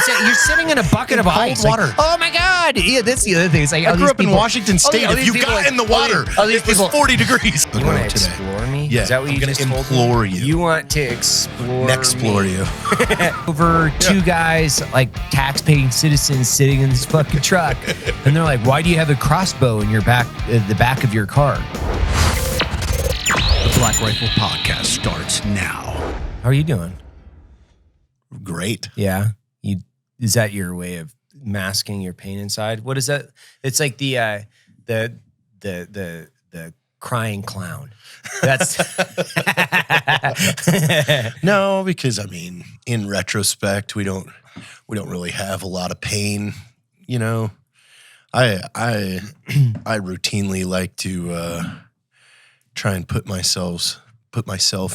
you're sitting in a bucket of ice. water. Like, oh my God. Yeah, that's the other thing. It's like, I grew up in Washington State. If you got in the water, it was 40 degrees. You want to explore me? Yeah. Is that what you just told me? Implore you. You want to explore Explore you. Over two guys, like tax-paying citizens sitting in this fucking truck. And they're like, why do you have a crossbow in your back, the back of your car? The Black Rifle Podcast starts now. How are you doing? Great. Yeah. Is that your way of masking your pain inside? What is that? It's like the crying clown. That's No, because I mean, in retrospect, we don't really have a lot of pain. You know, I routinely like to try and put myself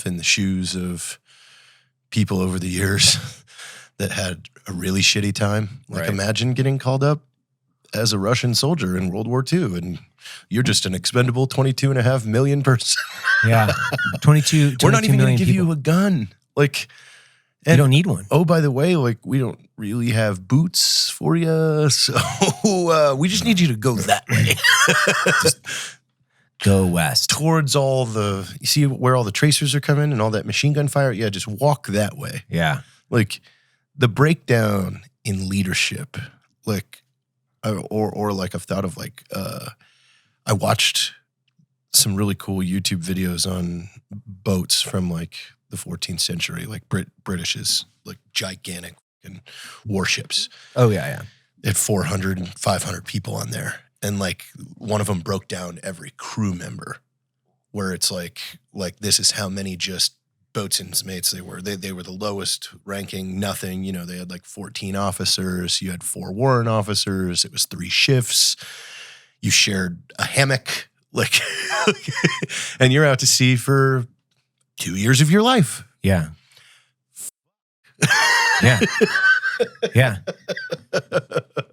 in the shoes of people over the years that had a really shitty time. Like, right. Imagine getting called up as a Russian soldier in World War II, and you're just an expendable 22.5 million person. Yeah, 22 We're not even going to give people. you a gun. Like, and, you don't need one. Oh, by the way, like, we don't really have boots for you, so we just need you to go that way. Just go west. Towards you see where all the tracers are coming and all that machine gun fire? Yeah, just walk that way. Yeah. Like, the breakdown in leadership, like, or like I've thought of, like, I watched some really cool YouTube videos on boats from, like, the 14th century, like British's, like, gigantic warships. Oh, yeah. They had 400 and 500 people on there. And, like, one of them broke down every crew member, where it's like this is how many just boatswain's mates they were. They were the lowest ranking, nothing. You know, they had like 14 officers. You had 4 warrant officers. It was 3 shifts. You shared a hammock, like, and you're out to sea for 2 years of your life. Yeah. Yeah. Yeah.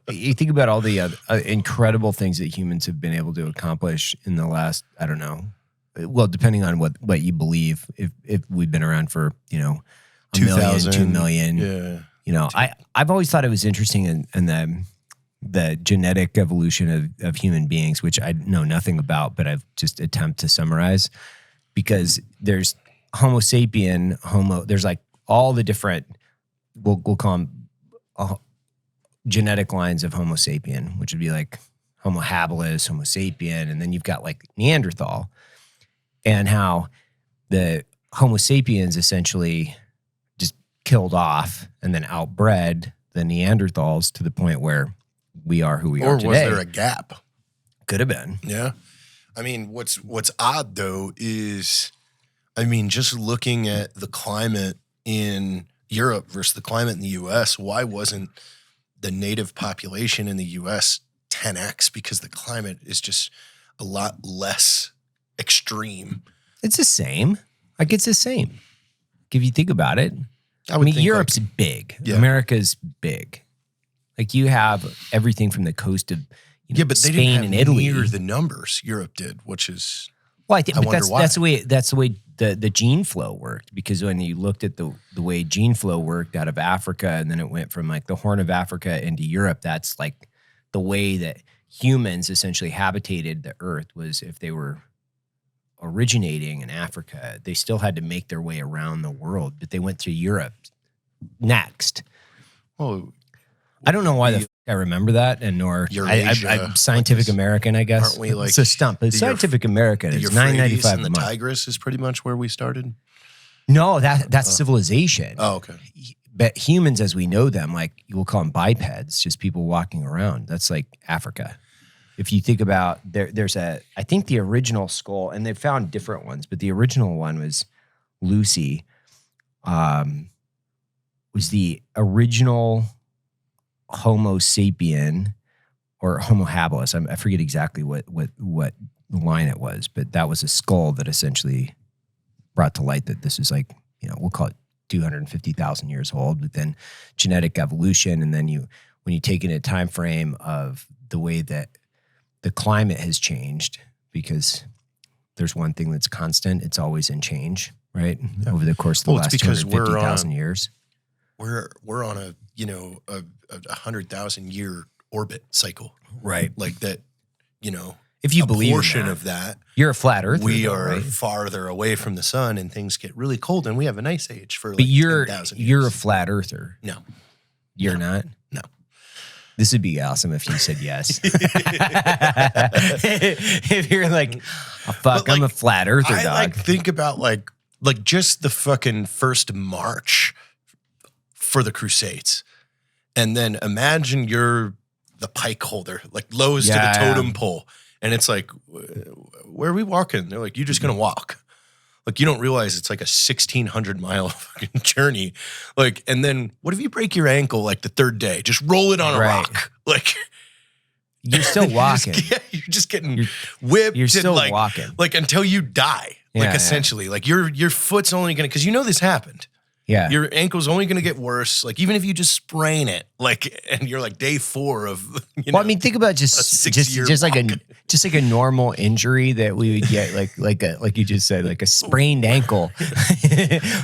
You think about all the incredible things that humans have been able to accomplish in the last, I don't know, well, depending on what you believe, if we've been around for, you know, 2 million. Yeah. You know, I've always thought it was interesting in the genetic evolution of human beings, which I know nothing about, but I've just attempt to summarize, because there's Homo sapien, there's like all the different, we'll call them genetic lines of Homo sapien, which would be like Homo habilis, Homo sapien, and then you've got like Neanderthal, and how the Homo sapiens essentially just killed off and then outbred the Neanderthals to the point where we are who we are today. Or was there a gap? Could have been. Yeah. I mean, what's odd though is, I mean, just looking at the climate in Europe versus the climate in the U.S., why wasn't the native population in the U.S. 10x? Because the climate is just a lot less extreme. It's the same. Like, it's the same. If you think about it, I mean, Europe's big. Yeah. America's big. Like, you have everything from the coast of but Spain they didn't have and Italy. Near the numbers Europe did, which is well, I think that's the way the gene flow worked. Because when you looked at the way gene flow worked out of Africa, and then it went from like the Horn of Africa into Europe, that's like the way that humans essentially habitated the earth. Was if they were originating in Africa, they still had to make their way around the world, but they went through Europe next. Oh, I don't know why I remember that, and nor I'm Scientific American, I guess. Aren't we like it's a stump? It's Scientific American. It's $9.95 and the Tigris is pretty much where we started. No, that's civilization. Oh, okay. But humans, as we know them, like we'll call them bipeds, just people walking around. That's like Africa. If you think about there's I think the original skull, and they've found different ones, but the original one was Lucy. Was the original Homo sapien or Homo habilis. I forget exactly what line it was, but that was a skull that essentially brought to light that this is like, you know, we'll call it 250,000 years old, but then genetic evolution. And then when you take in a time frame of the way that the climate has changed, because there's one thing that's constant, it's always in change, right? Yeah. Over the course of the last 250,000 years. we're on a 100,000-year orbit cycle, Right. like that. If you a believe in portion that. of that, You're a flat earther. we though, are right? farther away from the sun, and things get really cold, and we have an ice age for like But you're 10,000 years. you're a flat earther. No. You're not? No. This would be awesome if you said yes. If you're like, oh, fuck, But, like, I'm a flat earther, I dog. think about like just the fucking first march for the Crusades, and then imagine you're the pike holder, like lowest to the totem pole, and it's like, where are we walking? They're like, you're just gonna walk. Like, you don't realize it's like a 1,600-mile fucking journey. Like, and then what if you break your ankle like the third day? Just roll it on a Right. rock. Like, You're still walking. you're just getting whipped. You're still and like, walking. like until you die. Yeah, Like essentially, like your foot's only gonna, because this happened. Yeah. Your ankle's only gonna get worse. Like even if you just sprain it, like, and you're like day 4 of, Well, I mean, think about just 6-year like a normal injury that we would get, like you just said, like a sprained ankle.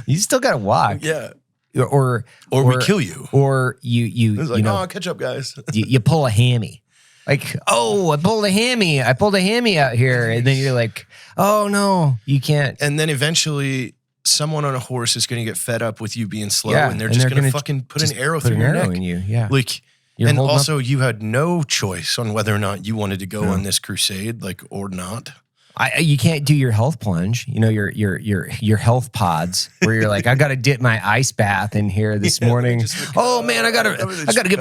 You still got to walk. yeah. Or we kill you. Or you It's like, catch up, guys. you pull a hammy. Like, oh, I pulled a hammy out here. And then you're like, oh no, you can't. And then eventually someone on a horse is going to get fed up with you being slow, Yeah, and they're and just they're going to gonna fucking put just an arrow put through an your arrow neck. in you. Yeah. Like, You're and holding up- also you had no choice on whether or not you wanted to go on this crusade, like, or not. You can't do your health plunge, your health pods where you're like, I got to dip my ice bath in here this morning. Oh man, I gotta get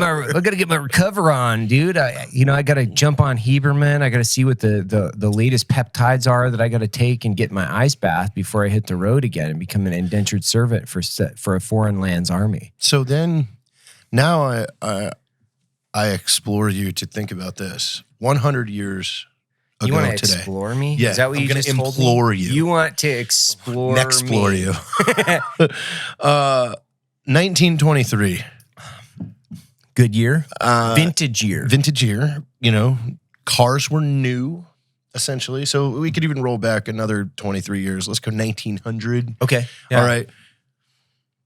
my recover on, dude. I got to jump on Heberman. I got to see what the latest peptides are that I got to take and get my ice bath before I hit the road again and become an indentured servant for a foreign lands army. So then, now I explore you to think about this. 100 years ago You want to today. explore me? Yeah, Is that what I'm you gonna just told me? implore you. You want to explore Explore me. you. 1923. Good year. Vintage year. Vintage year. Cars were new, essentially. So we could even roll back another 23 years. Let's go 1900. Okay. Yeah. All right.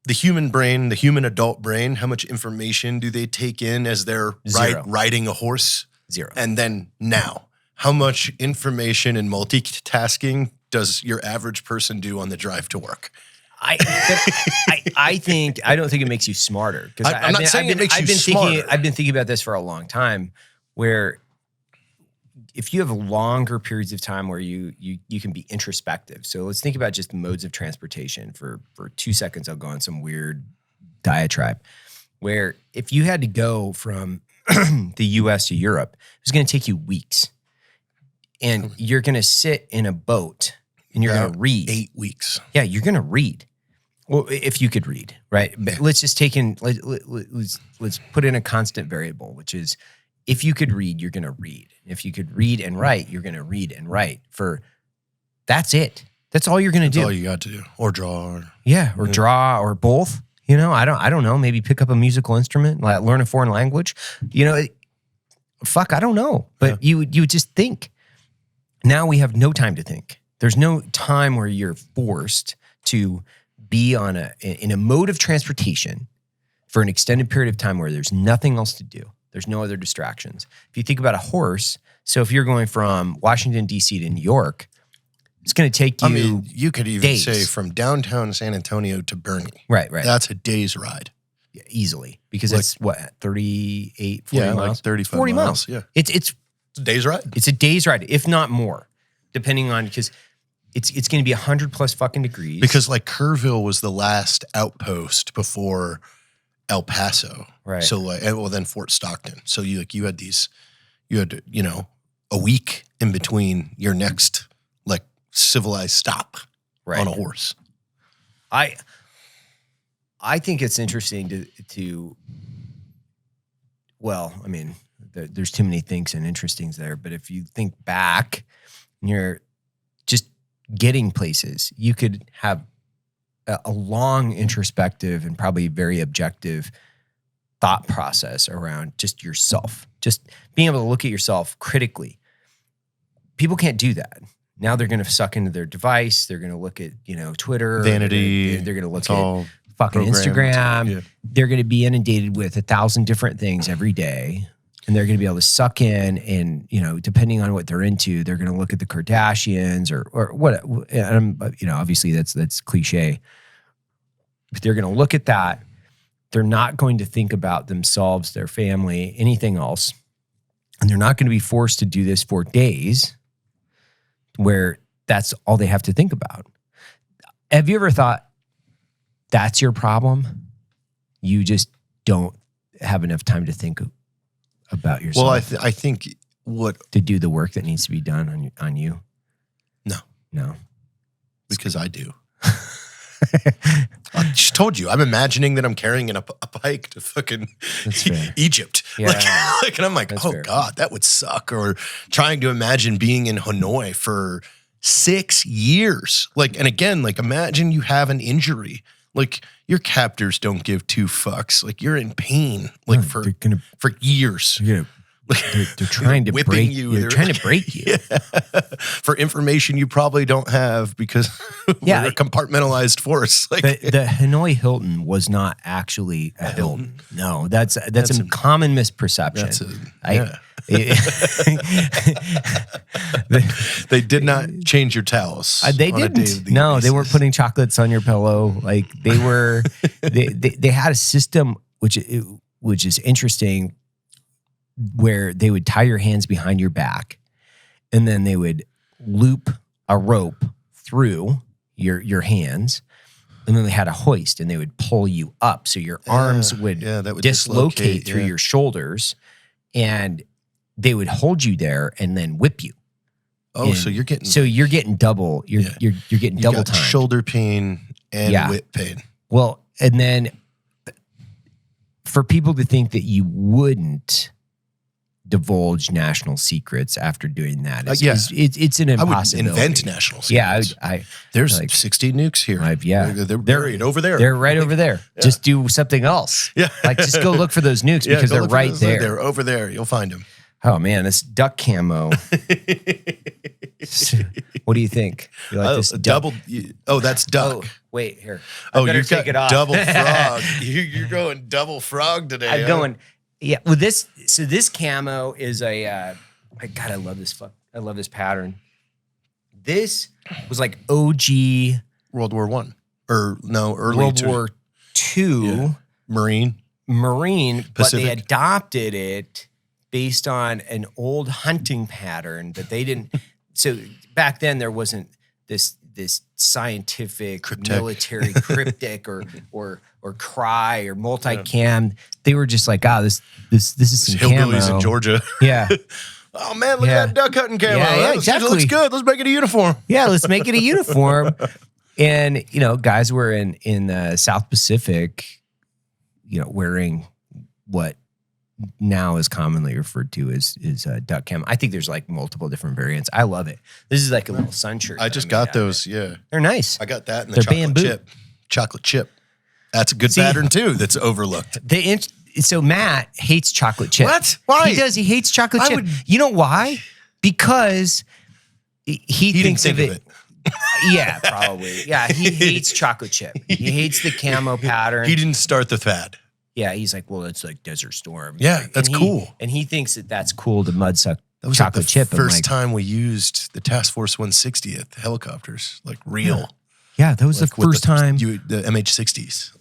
The human brain, the human adult brain, how much information do they take in as they're Zero. riding a horse? 0. And then now, how much information and multitasking does your average person do on the drive to work? I don't think it makes you smarter. Because I'm not saying it makes you smarter. I've been thinking about this for a long time, where if you have longer periods of time where you can be introspective. So let's think about just modes of transportation for 2 seconds. I'll go on some weird diatribe where if you had to go from the US to Europe, it was going to take you weeks. And you're going to sit in a boat and you're going to read. 8 weeks. Yeah, you're going to read. Well, if you could read, right? But let's just take in, let's put in a constant variable, which is if you could read, you're going to read. If you could read and write, you're going to read and write. That's it. That's all you're going to do. That's all you got to do. Or draw. Or draw or both. I don't know. Maybe pick up a musical instrument, like learn a foreign language. I don't know. But you would just think. Now we have no time to think. There's no time where you're forced to be in a mode of transportation for an extended period of time where there's nothing else to do. There's no other distractions. If you think about a horse, so if you're going from Washington, D.C. to New York, it's going to take you you could even days. say from downtown San Antonio to Bernie. Right. That's a day's ride. Yeah, easily. Because it's 38, 40 miles? Like 35 40 miles. miles. Yeah. It's It's a day's ride. It's a day's ride, if not more, depending on, because it's going to be 100 plus fucking degrees. Because like Kerrville was the last outpost before El Paso. Right. So then Fort Stockton. So you had a week in between your next like civilized stop on a horse. I think it's interesting to there's too many things and interestings there, but if you think back, you're just getting places. You could have a long introspective and probably very objective thought process around just yourself, just being able to look at yourself critically. People can't do that. Now they're going to suck into their device. They're going to look at, Twitter. Vanity. They're going to look It's at all fucking Instagram. Yeah. They're going to be inundated with 1,000 different things every day. And they're going to be able to suck in and, depending on what they're into, they're going to look at the Kardashians or what, obviously that's cliche. But they're going to look at that. They're not going to think about themselves, their family, anything else. And they're not going to be forced to do this for days where that's all they have to think about. Have you ever thought that's your problem? You just don't have enough time to think about yourself. Well, I think to do the work that needs to be done on you. No, because I do. I just told you. I'm imagining that I'm carrying a pike to fucking Egypt. Yeah. And I'm like, That's oh fair. God, that would suck. Or trying to imagine being in Hanoi for 6 years. And again, imagine you have an injury. Your captors don't give two fucks. You're in pain. For years. They're trying to Whipping break you. They're trying to break you. Yeah. For information you probably don't have because we're a compartmentalized force. The Hanoi Hilton was not actually a Hilton. No, that's a common misperception. They did not change your towels. They didn't. No, they weren't putting chocolates on your pillow. They were. they had a system which is interesting, where they would tie your hands behind your back, and then they would loop a rope through your hands, and then they had a hoist, and they would pull you up, so your arms would dislocate through your shoulders, and they would hold you there and then whip you. Oh, so you're getting double. You're getting double time. Shoulder pain and whip pain. Well, and then for people to think that you wouldn't divulge national secrets after doing that, it's an impossibility. I would invent national secrets. Yeah, there's 60 nukes here. They're buried over there. They're right over there. Yeah. Just do something else. Yeah, just go look for those nukes because they're right there. They're over there. You'll find them. Oh man, this duck camo. What do you think? You like this double? That's duck. Oh, wait here. You've got it off. Double frog. You're going double frog today. I'm going. Yeah. Well, this camo is a. God, I love this. I love this pattern. This was OG World War I, or no, early World War II. Marine, Pacific. But they adopted it based on an old hunting pattern that they didn't. So back then there wasn't this scientific military cryptic or cry or multicam. Yeah. They were just this is some hillbillies camo in Georgia. Yeah. Oh man, look at that duck hunting camo. Yeah, exactly. It looks good. Let's make it a uniform. Yeah, let's make it a uniform. And guys were in the South Pacific, wearing what now is commonly referred to as duck camo. I think there's multiple different variants. I love it. This is a little sun shirt. I just got those. Yeah, they're nice. I got that in the chocolate chip. That's a good pattern too. That's overlooked. So Matt hates chocolate chip. What? Why? He does. He hates chocolate chip. You know why? Because he thinks of it. Yeah, probably. Yeah, he hates chocolate chip. He hates the camo pattern. He didn't start the fad. Yeah, he's well, it's Desert Storm. Yeah, that's cool. And he thinks that's cool to mud suck chocolate chip. That was the first time we used the Task Force 160 helicopters, real. Yeah, that was the first time. The MH-60s.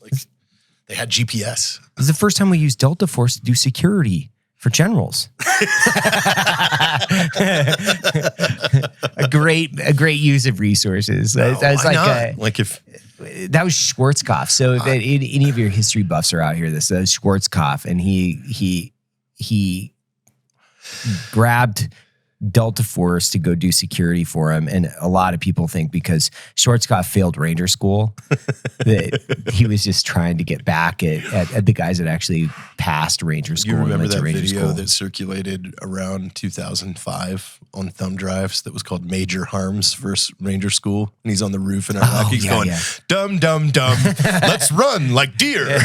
They had GPS. It was the first time we used Delta Force to do security for generals. a great use of resources. That was that was Schwarzkopf. So if any of your history buffs are out here, this is Schwarzkopf, and he grabbed Delta Force to go do security for him. And a lot of people think because Schwarzkopf failed Ranger School that he was just trying to get back at the guys that actually passed Ranger School. You remember that video that circulated around 2005 on thumb drives that was called Major Harms versus Ranger School? And he's on the roof in Iraq. He's going, dumb, dumb, dumb. Let's run like deer.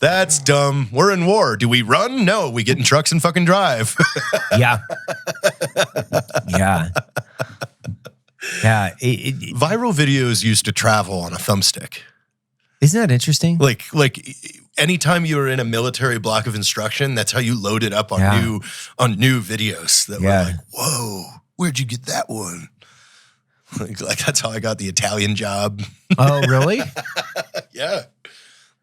That's dumb. We're in war. Do we run? No, we get in trucks and fucking drive. Yeah. Yeah. Yeah. Viral videos used to travel on a thumbstick. Isn't that interesting? Like anytime you were in a military block of instruction, that's how you loaded up on new videos that were like, whoa, where'd you get that one? Like that's how I got the Italian job. Oh, really? Yeah.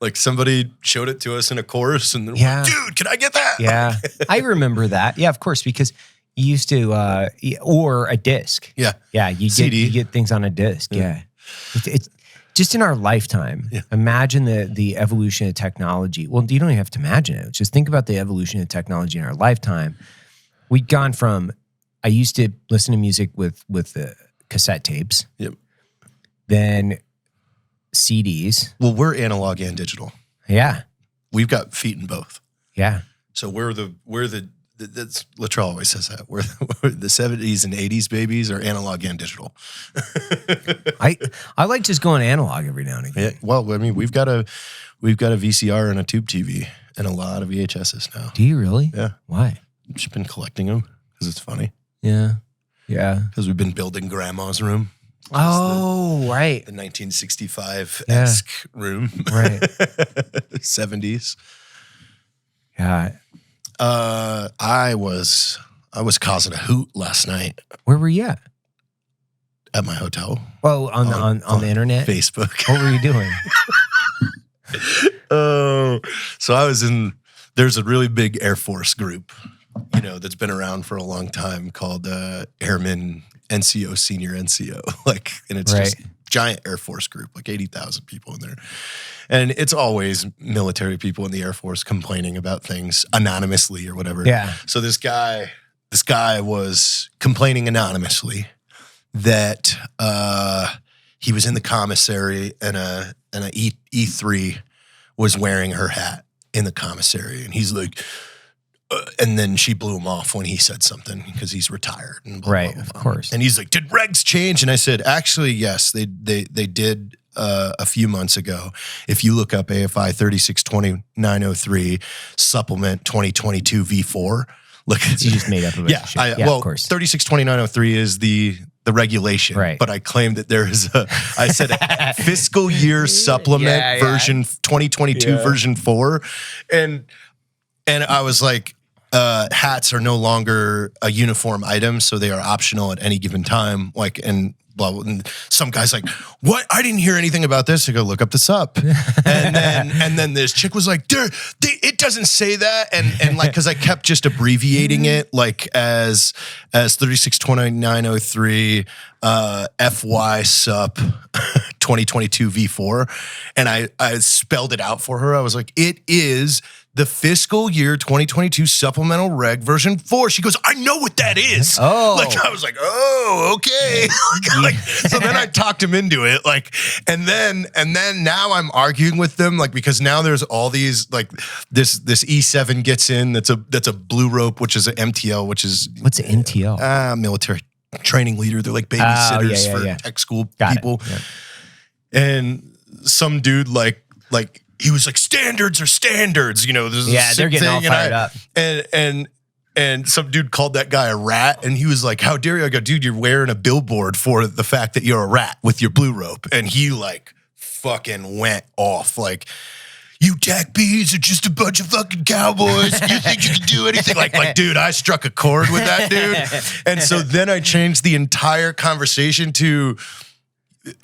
Like somebody showed it to us in a course and they're like, dude, can I get that? Yeah. I remember that. Yeah, of course, because you used to, or a disc. Yeah. Yeah. You get things on a disc. Yeah. It's just in our lifetime. Yeah. Imagine the evolution of technology. Well, you don't even have to imagine it. Just think about the evolution of technology in our lifetime. We'd gone from, I used to listen to music with the cassette tapes. Yep. Then CDs. Well, we're analog and digital. Yeah. We've got feet in both. Yeah. So that's Latrell always says that. We're the 70s and 80s babies are analog and digital. I like just going analog every now and again. Yeah, well, I mean, we've got a VCR and a tube TV and a lot of VHSs now. Do you really? Yeah. Why? I've just been collecting them because it's funny. Yeah. Yeah. Because we've been building grandma's room. Right. The 1965-esque room. Right. 70s. Yeah. I was causing a hoot last night. Where were you at? At my hotel. Oh, on the internet? Facebook. What were you doing? So I was there's a really big Air Force group, that's been around for a long time called Airman NCO Senior NCO. And it's just giant Air Force group, like 80,000 people in there. And it's always military people in the Air Force complaining about things anonymously or whatever. Yeah. So this guy was complaining anonymously that he was in the commissary and a E3 was wearing her hat in the commissary. And he's like, and then she blew him off when he said something because he's retired. And blah, right, blah, blah, of course. And he's like, did regs change? And I said, actually, yes, they did a few months ago. If you look up AFI 362903 supplement 2022 V4, look. You just made up a bunch of shit. Well, of course. 362903 is the regulation, right? But I claim that there is I said a fiscal year supplement version 2022 version 4, and I was like, hats are no longer a uniform item, so they are optional at any given time. And blah, blah. And some guy's like, "What? I didn't hear anything about this." I go, "Look up the sup." And then this chick was like, "It doesn't say that." And like, because I kept just abbreviating it like as 362903 FY sup 2022 V4, and I spelled it out for her. I was like, "It is the fiscal year 2022 supplemental reg version 4. She goes, "I know what that is." Oh. I was like, "Oh, okay." So then I talked him into it. And then now I'm arguing with them, because now there's all these, this E7 gets in, that's a blue rope, which is an MTL, which is what's an MTL? Military training leader. They're like babysitters for tech school people. Yeah. And some dude he was like, standards are standards, they're getting all fired up. And some dude called that guy a rat, and he was like, "How dare you?" I go, "Dude, you're wearing a billboard for the fact that you're a rat with your blue rope." And he fucking went off "You tack bees are just a bunch of fucking cowboys. You think you can do anything?" Dude, I struck a chord with that dude. And so then I changed the entire conversation to,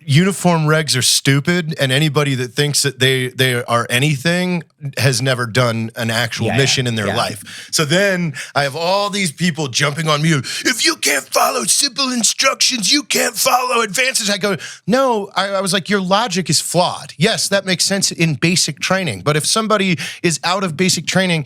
uniform regs are stupid, and anybody that thinks that they are anything has never done an actual mission in their life. So then I have all these people jumping on me. "If you can't follow simple instructions, you can't follow advances." I go, no, I was like, your logic is flawed. Yes, that makes sense in basic training. But if somebody is out of basic training,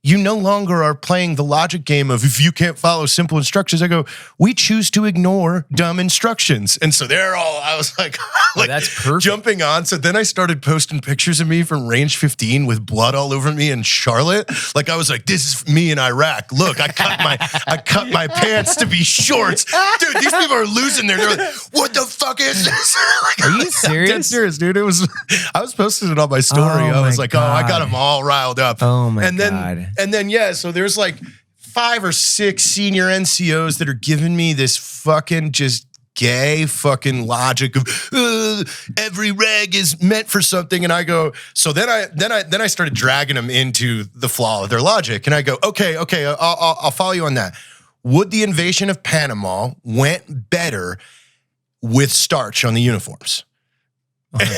you no longer are playing the logic game of, if you can't follow simple instructions. I go, we choose to ignore dumb instructions. And so I was like, that's perfect. Jumping on. So then I started posting pictures of me from range 15 with blood all over me in Charlotte. I was like, this is me in Iraq. Look, I cut my pants to be shorts. Dude, these people are losing their, they're like, what the fuck is this? Are you serious? I'm dead serious, dude. I was posting it on my story. I was like, God. I got them all riled up. Oh my God. And then, so there's 5 or 6 senior NCOs that are giving me this fucking just gay fucking logic of every reg is meant for something. And I go, so then I started dragging them into the flaw of their logic. And I go, okay, I'll follow you on that. Would the invasion of Panama went better with starch on the uniforms?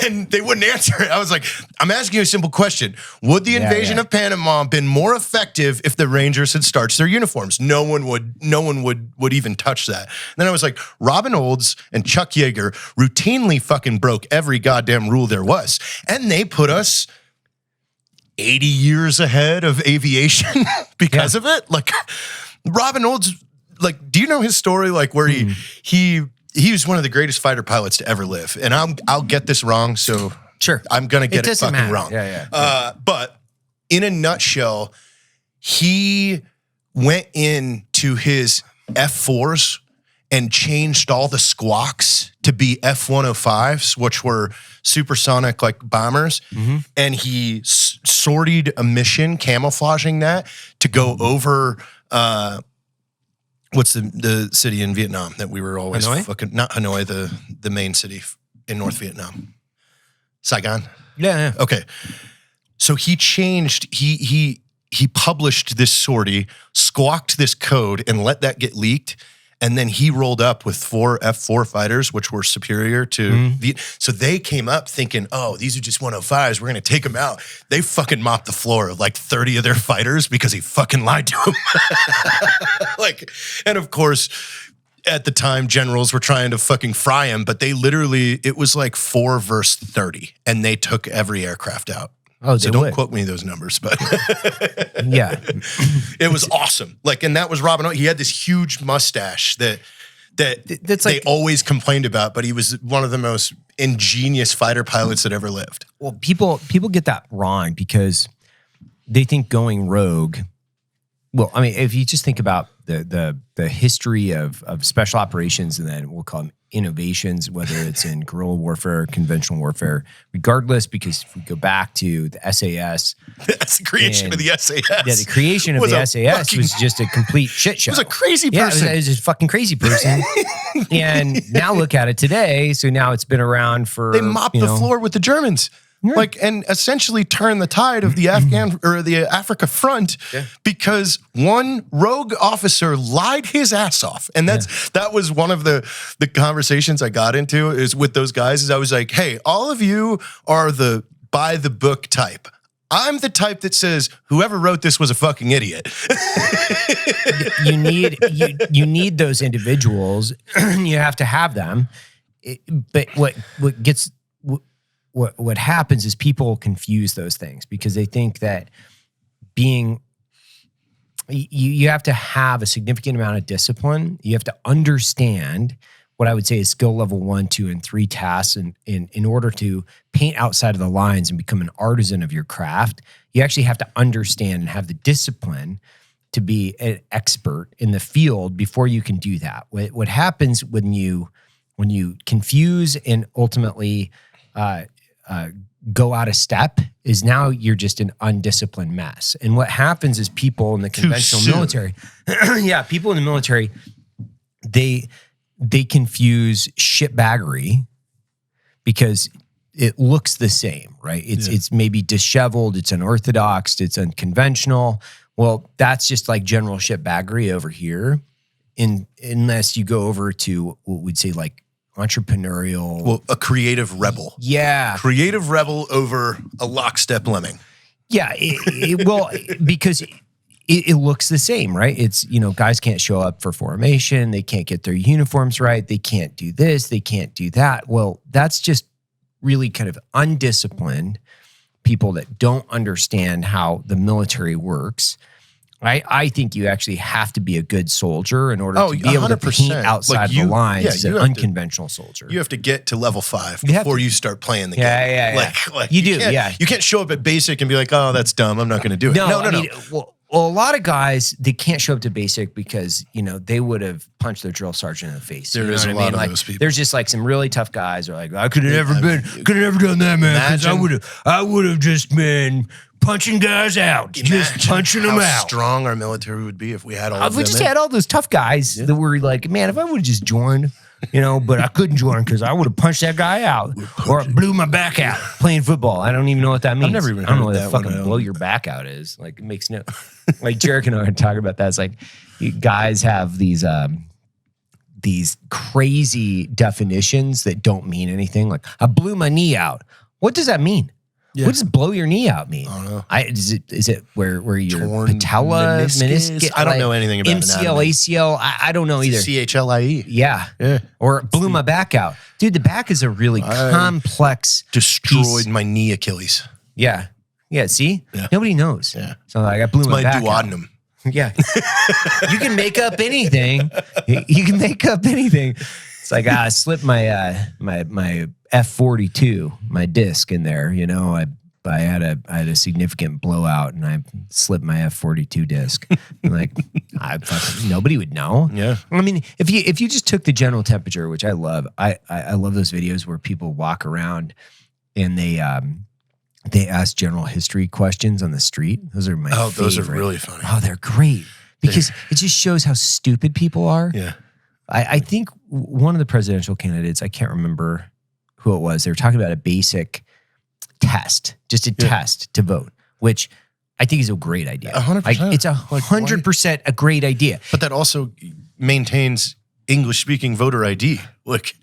And they wouldn't answer it. I was like, I'm asking you a simple question. Would the invasion of Panama been more effective if the Rangers had starched their uniforms? No one would even touch that. And then I was like, Robin Olds and Chuck Yeager routinely fucking broke every goddamn rule there was. And they put us 80 years ahead of aviation because of it. Like Robin Olds, like, do you know his story? Like where he was one of the greatest fighter pilots to ever live. And I'll get this wrong, so sure, I'm going to get it fucking wrong. But in a nutshell, he went into his F4s and changed all the squawks to be F-105s, which were supersonic like bombers. Mm-hmm. And he sortied a mission, camouflaging that to go over... what's the city in Vietnam that we were always Hanoi? Not Hanoi, the main city in North Vietnam. Saigon? Yeah. Okay. So he changed, he published this sortie, squawked this code, and let that get leaked. And then he rolled up with 4 F-4 fighters, which were superior to so they came up thinking, oh, these are just 105s. We're going to take them out. They fucking mopped the floor of like 30 of their fighters because he fucking lied to them. And of course, at the time, generals were trying to fucking fry him, but they literally, it was like 4 versus 30, and they took every aircraft out. Oh, so don't quote me those numbers, but yeah, it was awesome. Like, and that was Robin. He had this huge mustache that's they always complained about, but he was one of the most ingenious fighter pilots that ever lived. Well, people get that wrong because they think going rogue. Well, I mean, if you just think about the history of special operations, and then we'll call them innovations, whether it's in guerrilla warfare, conventional warfare, regardless, because if we go back to the SAS. That's the creation of the SAS. Yeah, the creation of the SAS was just a complete shit show. It was a crazy person. Yeah, it was a fucking crazy person. And now look at it today. So now it's been around for... They mopped the floor with the Germans. Yeah. And essentially turn the tide of the Afghan or the Africa front because one rogue officer lied his ass off. And that was one of the conversations I got into is with those guys is I was like, hey, all of you are the by the book type. I'm the type that says whoever wrote this was a fucking idiot. You need those individuals. You have to have them. But what happens is people confuse those things because they think that you have to have a significant amount of discipline. You have to understand what I would say is skill level 1, 2, and 3 tasks in order to paint outside of the lines and become an artisan of your craft. You actually have to understand and have the discipline to be an expert in the field before you can do that. What happens when you confuse and ultimately go out of step is now you're just an undisciplined mess. And what happens is people in the conventional military, people in the military, they confuse shitbaggery because it looks the same, right? It's maybe disheveled, it's unorthodox, it's unconventional. Well, that's just like general shitbaggery over here, unless you go over to what we'd say like entrepreneurial. Well, a creative rebel. Yeah. Creative rebel over a lockstep lemming. Yeah. Well, because it looks the same, right? It's, guys can't show up for formation. They can't get their uniforms right. They can't do this. They can't do that. Well, that's just really kind of undisciplined people that don't understand how the military works. I think you actually have to be a good soldier in order to be 100%. Able to paint outside the lines an unconventional soldier. You have to get to level 5 before you start playing the game. Yeah. Like you do. You can't show up at basic and be like, oh, that's dumb. I'm not going to do it. No. Well, a lot of guys, they can't show up to basic because, they would have punched their drill sergeant in the face. There is a lot of those people. There's just like some really tough guys who are like, I could have never done that, man. Because I would have just been punching guys out, just punching them out. How strong our military would be if we had all of them. We just had all those tough guys that were like, man, if I would have just joined, but I couldn't join because I would have punched that guy out or blew my back out playing football. I don't even know what that means. I've never even I don't know heard what that fucking one. blow your back out is. Like, it makes no, like Jarek and I are talking about that. It's like, you guys have these crazy definitions that don't mean anything. Like, I blew my knee out. What does that mean? Yeah. What does blow your knee out mean? I don't know. Is it where your Torn patella, meniscus? I don't know anything about MCL, anatomy. ACL. I don't know either. CHLIE. Yeah. Yeah. Or blew my back out. Dude, the back is a really complex Destroyed piece. my knee Achilles. Yeah. Yeah, see? Yeah. Nobody knows. Yeah. So like, I blew It's my my back out. duodenum. Yeah. You can make up anything. You can make up anything. It's like, I slipped my my F42, my disc in there, I had a significant blowout and I slipped my F42 disc. Like, nobody would know. Yeah. I mean, if you just took the general temperature, which I love, I love those videos where people walk around and they ask general history questions on the street. Those are my favorite. Those are really funny. Oh, they're great because it just shows how stupid people are. Yeah. I think one of the presidential candidates, I can't remember who it was, they were talking about a basic test, just a test to vote, which I think is a great idea. 100%. It's 100% a great idea. But that also maintains English-speaking voter ID.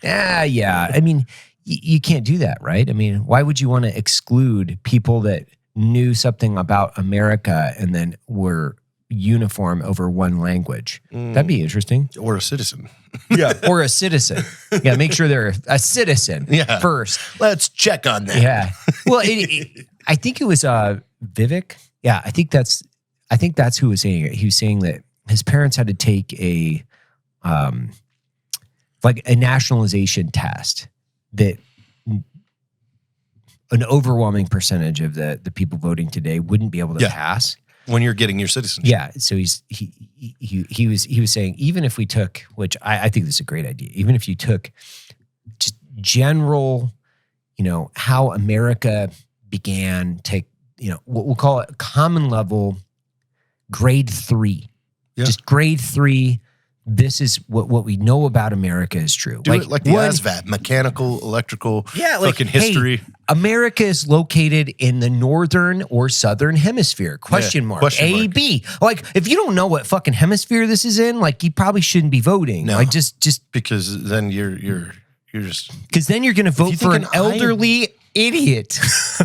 Yeah. I mean, you can't do that, right? I mean, why would you want to exclude people that knew something about America and then were uniform over one language? That'd be interesting. Or a citizen. Yeah. Or a citizen. Yeah, make sure they're a citizen first. Let's check on that. Yeah. Well, I think it was Vivek. Yeah, I think that's who was saying it. He was saying that his parents had to take a nationalization test that an overwhelming percentage of the people voting today wouldn't be able to pass. When you're getting your citizenship. Yeah. So he was saying, even if we took, which I think this is a great idea, even if you took just general, how America began, take, what we'll call it common level, grade 3. Yeah. Just grade 3. This is what we know about America is true. Do it like the ASVAB, mechanical, electrical, fucking history. Hey, America is located in the northern or southern hemisphere. Question mark. A, B. Like, if you don't know what fucking hemisphere this is in, like, you probably shouldn't be voting. No, like, just because then you're just because then you're going to vote for an elderly idiot.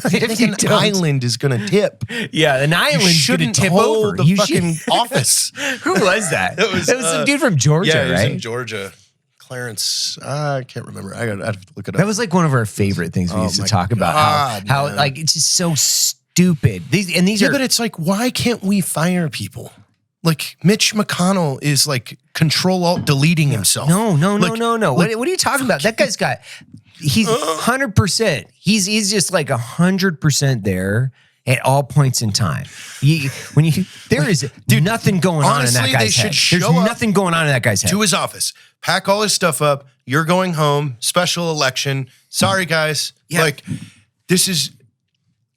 If an island is going to tip. Yeah, an island's going to tip over. The fucking office. Who was that? It was some dude from Georgia, right? Yeah, he was right? in Georgia. Clarence, I can't remember. I have to look it up. That was like one of our favorite things we used to talk about. How like it's just so stupid. These are. But it's like, why can't we fire people? Like Mitch McConnell is like control-alt-deleting himself. No. What are you talking about? That guy's got. He's 100%. He's just like 100% there at all points in time. There is nothing going on in that guy's head. There's nothing going on in that guy's head. To his office, pack all his stuff up. You're going home. Special election. Sorry, guys. Yeah. Like,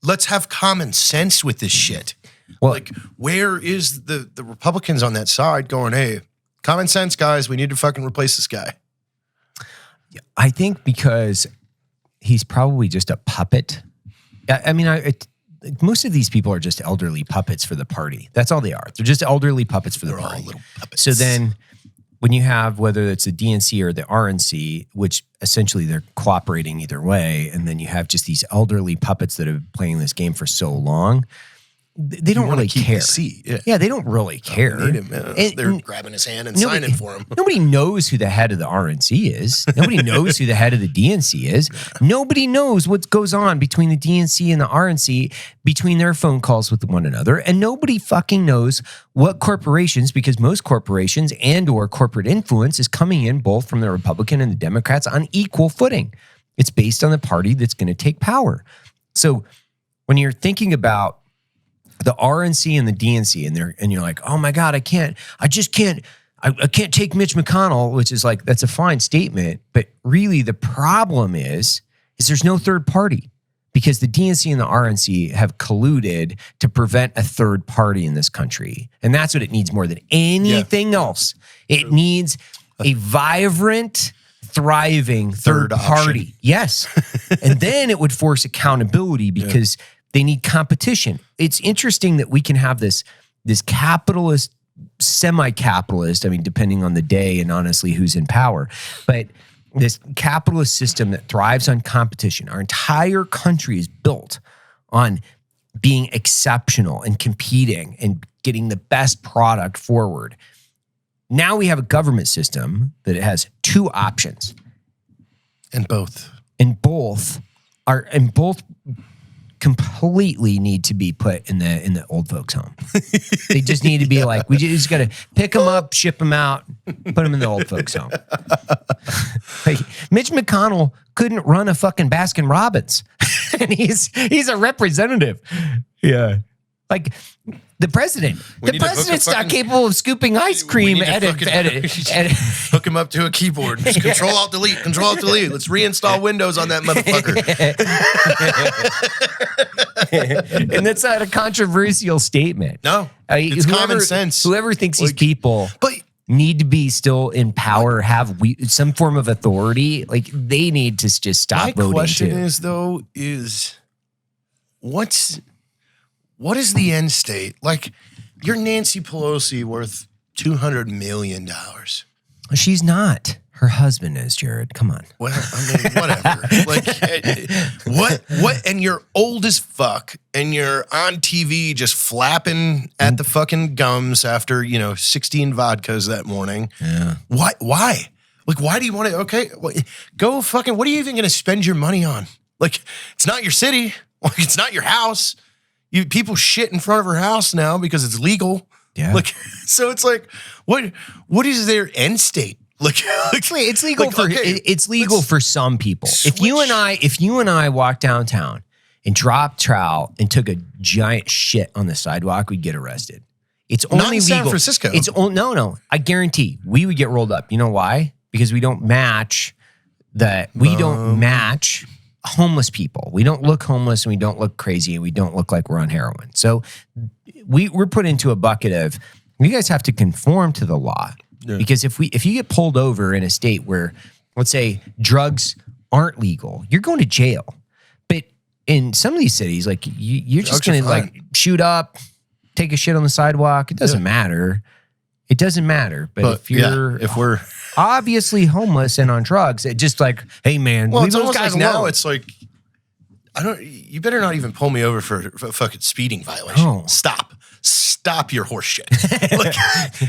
let's have common sense with this shit. Well, like, where is the Republicans on that side going, hey, common sense, guys, we need to fucking replace this guy? I think because he's probably just a puppet. I mean, most of these people are just elderly puppets for the party. That's all they are. They're just elderly puppets for the party. All little puppets. So then when you have, whether it's the DNC or the RNC, which essentially they're cooperating either way, and then you have just these elderly puppets that have been playing this game for so long, they don't really care. Yeah, they don't really care. They're grabbing his hand and signing for him. Nobody knows who the head of the RNC is. Nobody knows who the head of the DNC is. Nobody knows what goes on between the DNC and the RNC, between their phone calls with one another. And nobody fucking knows what corporations, because most corporations and or corporate influence is coming in both from the Republican and the Democrats on equal footing. It's based on the party that's going to take power. So when you're thinking about the RNC and the DNC, and you're like, oh my God, I can't take Mitch McConnell, which is like, that's a fine statement. But really the problem is there's no third party, because the DNC and the RNC have colluded to prevent a third party in this country. And that's what it needs more than anything else. It needs a vibrant, thriving third party. option. Yes. And then it would force accountability because they need competition. It's interesting that we can have this capitalist, semi-capitalist, I mean, depending on the day and honestly who's in power, but this capitalist system that thrives on competition. Our entire country is built on being exceptional and competing and getting the best product forward. Now we have a government system that it has two options. And both completely need to be put in the old folks home. They just need to be like, we just got to pick them up, ship them out, put them in the old folks home. Like, Mitch McConnell couldn't run a fucking Baskin Robbins, and he's a representative. Yeah, like the president's not capable of scooping ice cream at hook him up to a keyboard. Just Control-Alt-Delete, Control-Alt-Delete. Let's reinstall Windows on that motherfucker. And that's not a controversial statement. No, it's common sense. Whoever thinks these people need to be still in power, have some form of authority, like they need to just stop voting. My question too. is what is the end state? Like, you're Nancy Pelosi worth $200 million. She's not. Her husband is, Jared. Come on. Well, I mean, whatever. Like, what? And you're old as fuck, and you're on TV just flapping at the fucking gums after 16 vodkas that morning. Yeah. Why? Like, why do you want to? Okay, go fucking. What are you even going to spend your money on? Like, it's not your city. Like, it's not your house. People shit in front of her house now because it's legal. Yeah. Like, so it's like, what is their end state? Like, it's legal it's legal for some people. If you and I walked downtown and dropped trowel and took a giant shit on the sidewalk, we'd get arrested. It's only not in legal. San Francisco. No. I guarantee we would get rolled up. You know why? Because we don't match homeless people. We don't look homeless, and we don't look crazy, and we don't look like we're on heroin. So we're put into a bucket of, you guys have to conform to the law. Yeah. Because if you get pulled over in a state where, let's say, drugs aren't legal, you're going to jail. But in some of these cities, like you're just going to like shoot up, take a shit on the sidewalk. It doesn't matter. It doesn't matter. But if we're obviously homeless and on drugs, it just like, hey man, well, leave it's those almost guys like alone. now it's like, you better not even pull me over for a fucking speeding violation. Oh. Stop your horse shit. Like,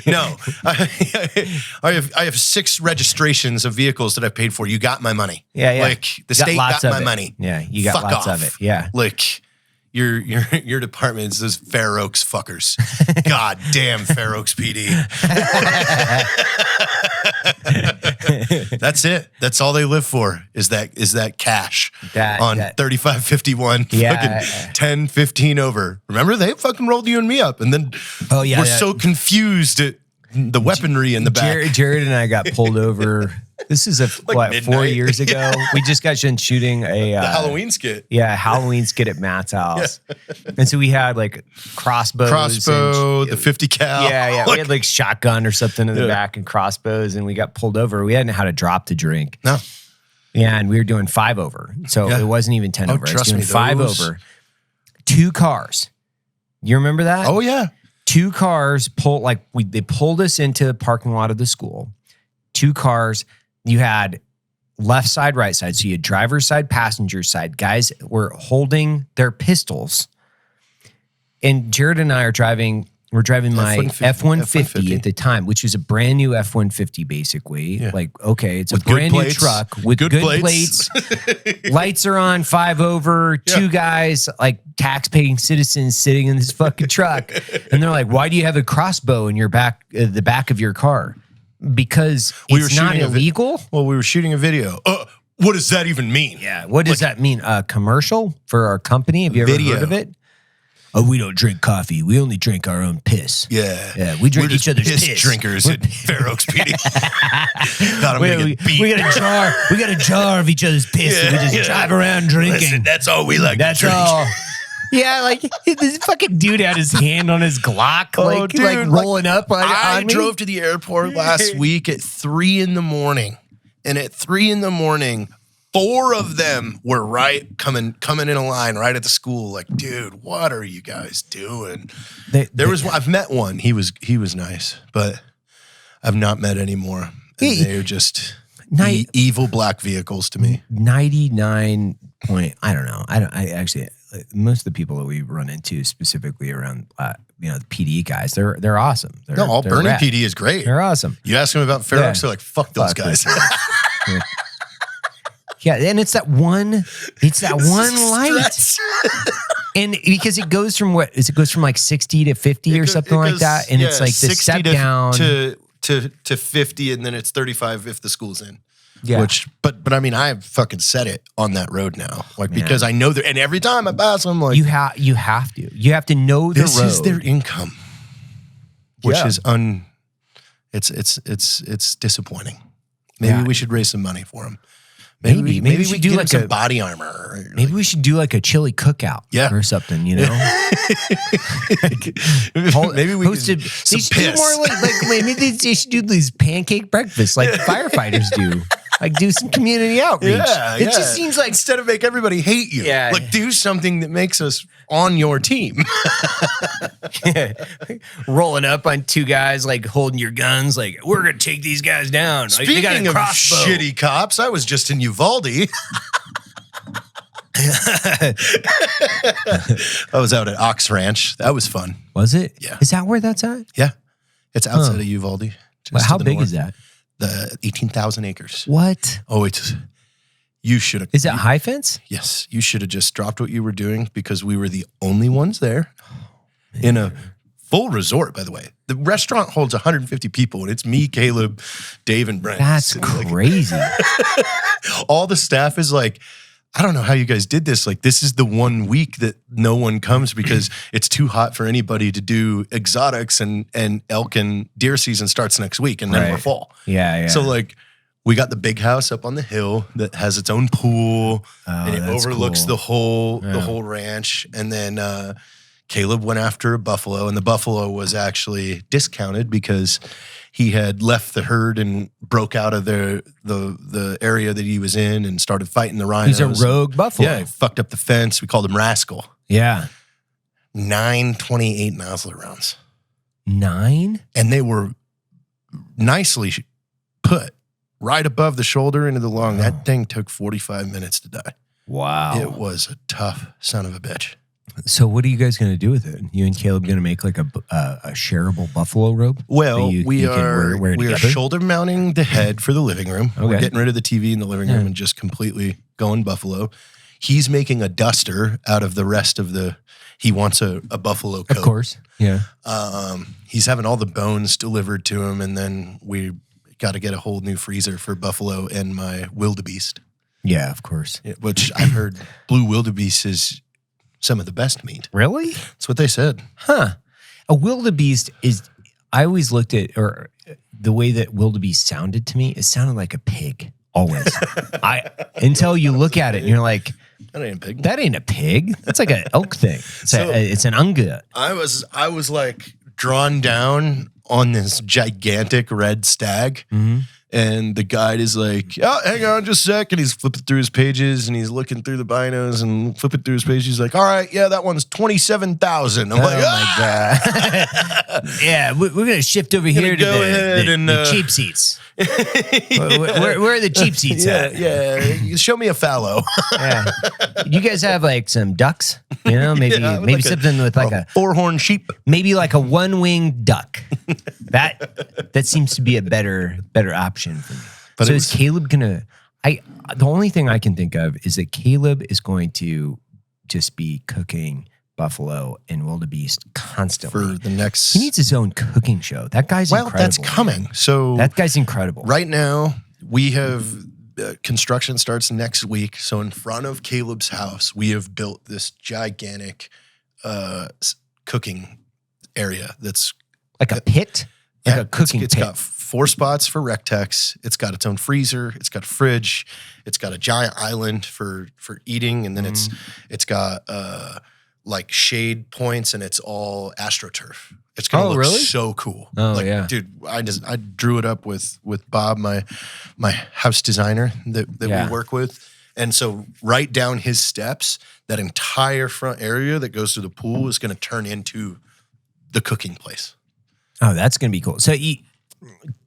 no, I have 6 registrations of vehicles that I've paid for. You got my money. Yeah. Like, the state got my money. Yeah, you got lots of it. Yeah. Like, your department is those Fair Oaks fuckers. God damn Fair Oaks PD. That's it. That's all they live for is that cash on 3551 fucking 10-15 over. Remember, they fucking rolled you and me up, and then we're so confused at the weaponry in the back. Jared and I got pulled over. This is 4 years ago. We just got done shooting the Halloween skit. Yeah, Halloween skit at Matt's house. Yeah. And so we had like crossbows. The 50 cal. Yeah. We had like shotgun or something in the back and crossbows, and we got pulled over. We hadn't know how to drop the drink. No. Yeah, and we were doing 5 over. So it wasn't even 10 over. I was doing 5 over. 2 cars. You remember that? Oh, yeah. 2 cars they pulled us into the parking lot of the school. 2 cars. You had left side, right side. So you had driver's side, passenger side. Guys were holding their pistols. And Jared and I we're driving my F-150 at the time, which was a brand new F-150 basically. Yeah. Like, okay, it's a brand new truck with good plates. Lights are on, 5 over, 2 guys, like tax-paying citizens sitting in this fucking truck. And they're like, why do you have a crossbow in your back, the back of your car? Because it's not illegal? Well, we were shooting a video. What does that even mean? Yeah, what does that mean? A commercial for our company? Have you ever heard of it? Oh, we don't drink coffee. We only drink our own piss. Yeah. We drink each other's piss. Drinkers at Fair Oaks PD. We got a jar. We got a jar of each other's piss. And we just drive around drinking. Listen, that's all we like to drink. All. Yeah, like this fucking dude had his hand on his Glock, like rolling up. I drove to the airport last week at 3 a.m. And at 3 a.m, 4 of them were coming in a line right at the school. Like, dude, what are you guys doing? I've met one. He was nice, but I've not met any more. And they're just evil black vehicles to me. 99 point. I don't know. I actually, most of the people that we run into specifically around, the PD guys, they're awesome. All they're Bernie rad. PD is great. They're awesome. You ask them about Fair Oaks, they're like, fuck those guys. Yeah, and it's that one light. And because it goes from like 60 to 50 or something like that. And it's like the step down to 50, and then it's 35 if the school's in. Yeah. But I mean, I fucking set it on that road now. Like, because I know that, and every time I pass, I'm like, you have to know the road. This is their income. Which is it's disappointing. Maybe we should raise some money for them. Maybe we should do like some body armor. Maybe we should do like a chili cookout or something, maybe we host could they should do more like maybe they should do these pancake breakfasts like firefighters do. Like do some community outreach. It just seems like instead of make everybody hate you, like do something that makes us on your team. Rolling up on 2 guys like holding your guns, like we're gonna take these guys down. Speaking they got a of crossbow. shitty cops, I was just in Uvalde. I was out at Ox Ranch. That was fun. Was it? Yeah. Is that where that's at? Yeah. It's outside of Uvalde. How big is that? The 18,000 acres. What? Oh, you should have. Is that high fence? Yes. You should have just dropped what you were doing because we were the only ones there in a full resort, by the way. The restaurant holds 150 people, and it's me, Caleb, Dave, and Brent. That's crazy. All the staff is like, I don't know how you guys did this. Like, this is the one week that no one comes because it's too hot for anybody to do exotics, and elk and deer season starts next week, and then we're full. Yeah. So, like, we got the big house up on the hill that has its own pool, and it overlooks the whole ranch. And then Caleb went after a buffalo, and the buffalo was actually discounted because he had left the herd and broke out of the area that he was in and started fighting the rhinos. He's a rogue buffalo. Yeah, he fucked up the fence. We called him Rascal. Yeah. 9 28 Mauser rounds. 9? And they were nicely put right above the shoulder into the lung. Oh. That thing took 45 minutes to die. Wow. It was a tough son of a bitch. So what are you guys going to do with it? You and Caleb going to make like a shareable buffalo robe? Well, we are together? shoulder mounting the head for the living room. Okay. We're getting rid of the TV in the living room and just completely going buffalo. He's making a duster out of the rest of he wants a buffalo coat. Of course. Yeah. He's having all the bones delivered to him, and then we got to get a whole new freezer for buffalo and my wildebeest. Yeah, of course. Which I heard blue wildebeest is some of the best meat. Really? That's what they said. Huh. A wildebeest is, I always looked at, or the way that wildebeest sounded to me, it sounded like a pig. Always. Until you look at it and you're like, that ain't a pig. That ain't a pig. That's like an elk thing. It's an unga. I was like drawn down on this gigantic red stag. Mm-hmm. And the guide is like, oh, hang on just a sec. And he's flipping through his pages and he's looking through the binos and flipping through his pages. He's like, all right, yeah, that one's 27,000. I'm like, my God. Yeah, we're going to shift over here to the cheap seats. where are the cheap seats at? Yeah, show me a fallow. Yeah. You guys have like some ducks? Maybe like something with like a 4-horn sheep. Maybe like a 1-winged duck. That seems to be a better option for me. But so is Caleb gonna? The only thing I can think of is that Caleb is going to just be cooking buffalo and wildebeest constantly for the next. He needs his own cooking show. That guy's incredible. That's coming. So that guy's incredible. Right now, we have construction starts next week. So in front of Caleb's house, we have built this gigantic cooking area that's like a pit. Like a cooking It's got 4 spots for Rectex. It's got its own freezer. It's got a fridge. It's got a giant island for eating, and then it's got like shade points, and it's all AstroTurf. It's gonna look really? so cool. Oh, like, yeah. dude, I drew it up with Bob, my house designer that Yeah. we work with. And so right down his steps, that entire front area that goes to the pool is going to turn into the cooking place. Oh, that's going to be cool. So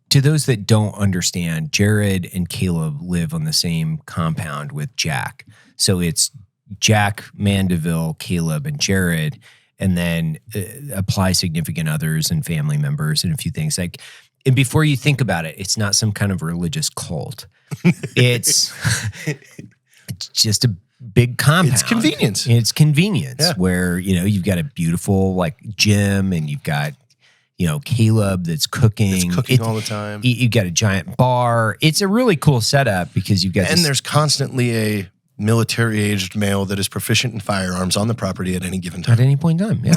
to those that don't understand, Jared and Caleb live on the same compound with Jack. So it's Jack, Mandeville, Caleb, and Jared, and then apply significant others and family members and a few things. Like, and before you think about it, it's not some kind of religious cult. It's just a big compound. It's convenience. It's convenience Yeah. where, you've got a beautiful like gym, and you've got, Caleb that's cooking. It's cooking all the time. You've got a giant bar. It's a really cool setup because you've got And there's constantly a military-aged male that is proficient in firearms on the property at any given time. at any point in time, yeah.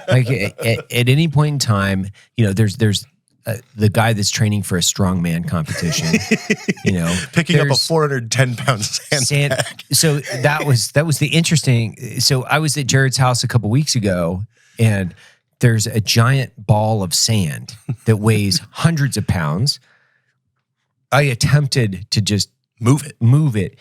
Like at any point in time, there's the guy that's training for a strongman competition, Picking up a there's 410-pound sandbag. So that was the interesting. So I was at Jared's house a couple weeks ago, and there's a giant ball of sand that weighs hundreds of pounds. I attempted to just move it.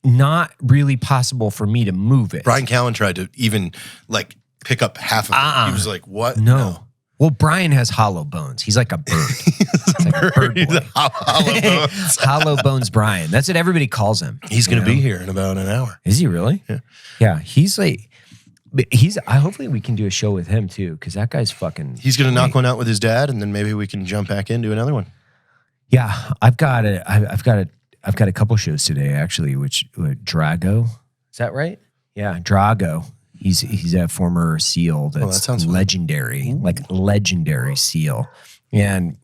Not really possible for me to move it. Brian Callen tried to even like pick up half of it. He was like, what? No. Well, Brian has hollow bones. He's like a bird. He's like a bird boy. Hollow bones. Hollow bones Brian. That's what everybody calls him. He's going to be here in about an hour. Is he really? Yeah. Yeah. Hopefully we can do a show with him too, because that guy's fucking. He's going to knock one out with his dad, and then maybe we can jump back into another one. Yeah, I've got a couple shows today actually. Which Drago, is that right? Yeah, Drago. He's a former SEAL that that's sounds fun. legendary, like legendary SEAL, and